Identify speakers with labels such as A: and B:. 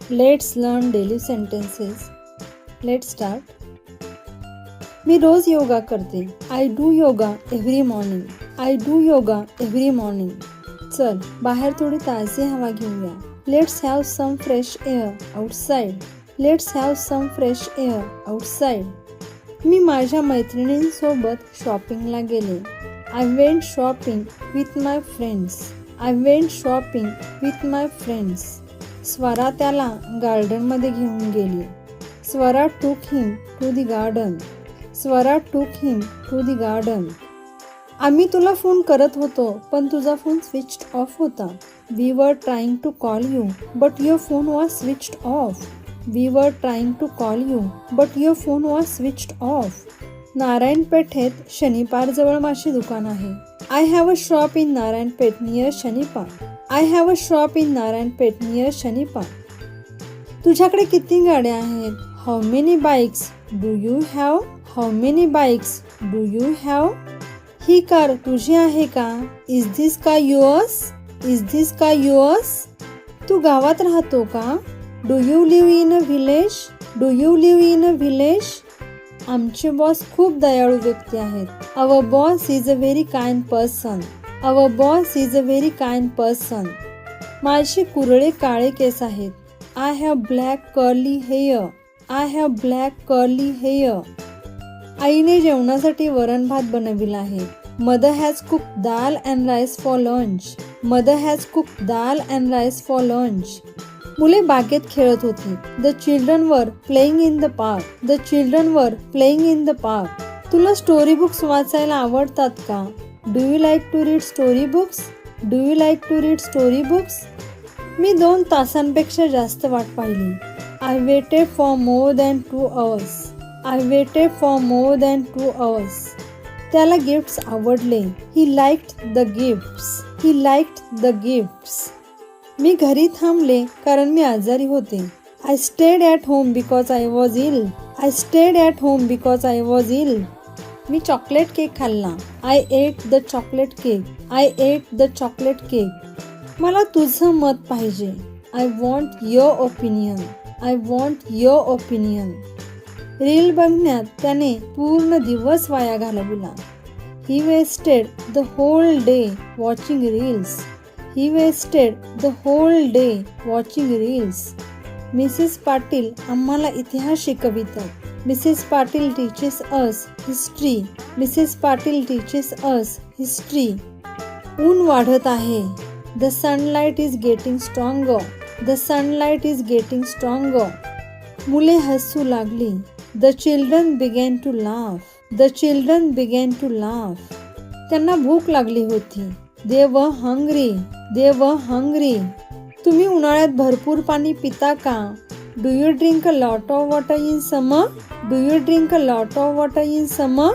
A: Let's learn daily sentences. Let's start. मी रोज योगा करते. I do yoga every morning. I do yoga every morning. चल बाहेर थोडी ताजी हवा घेऊया. Let's have some fresh air outside. Let's have some fresh air outside. मी माझ्या मैत्रिणींसोबत शॉपिंगला गेले. I went shopping with my friends. I went shopping with my friends. Swara त्याला गार्डनमध्ये घेऊन गेली. Swara took him to the garden. Swara took him to the garden. आम्ही तुला फोन करत होतो पण तुझा फोन स्विच्ड ऑफ होता. We were trying to call you but your phone was switched off. We were trying to call you but your phone was switched off. नारायणपेठेत शनिपारजवळ माझे दुकान आहे. I have a shop in Narayan Peth near शनिपार. I have a shop in Narayan Peth near शनिपार. तुझ्याकडे किती गाड्या आहेत? How many bikes do you have? How many bikes do you have? He car तुझी आहे का? Is this car yours? Is this car yours? तू गावात राहतो का? Do you live in a village? Do you live in a village? आमचे boss खूप दयाळू व्यक्ती आहेत. Our boss is a very kind person. Our boss is a very kind person. माझे कुरळे काळे केस आहेत. I have black curly hair. I have black curly hair. आईने जेवणासाठी वरण भात बनविला आहे. Mother has cooked dal and rice for lunch. Mother has cooked dal and rice for lunch. मुले बागेत खेळत होती. The children were playing in the park. The children were playing in the park. तुला स्टोरी बुक्स वाचायला आवडतात का? Do you like to read story books? Do you like to read story books? मी 2 तासांपेक्षा जास्त वाट पाहिली. I waited for more than 2 hours. I waited for more than 2 hours. त्याला gifts आवडले. He liked the gifts. He liked the gifts. मी घरी थांबले कारण मी आजारी होते. I stayed at home because I was ill. I stayed at home because I was ill. Me chocolate cake खाल्ला. I ate the chocolate cake. I ate the chocolate cake. मला तुझं मत पाहिजे. I want your opinion. I want your opinion. Reel बघण्यात त्याने पूर्ण दिवस वाया घालविला. He wasted the whole day watching reels. He wasted the whole day watching reels. Mrs Patil आम्हाला इतिहास शिकवितात. Mrs Patil teaches us history. Mrs Patil teaches us history. ऊन वाढत आहे. The sunlight is getting stronger. The sunlight is getting stronger. मुले हसू लागली. The children began to laugh. The children began to laugh. त्यांना भूक लागली होती. They were hungry. They were hungry. तुम्ही उन्हाळ्यात भरपूर पाणी पिता का? Do you drink a lot of water in summer? Do you drink a lot of water in summer?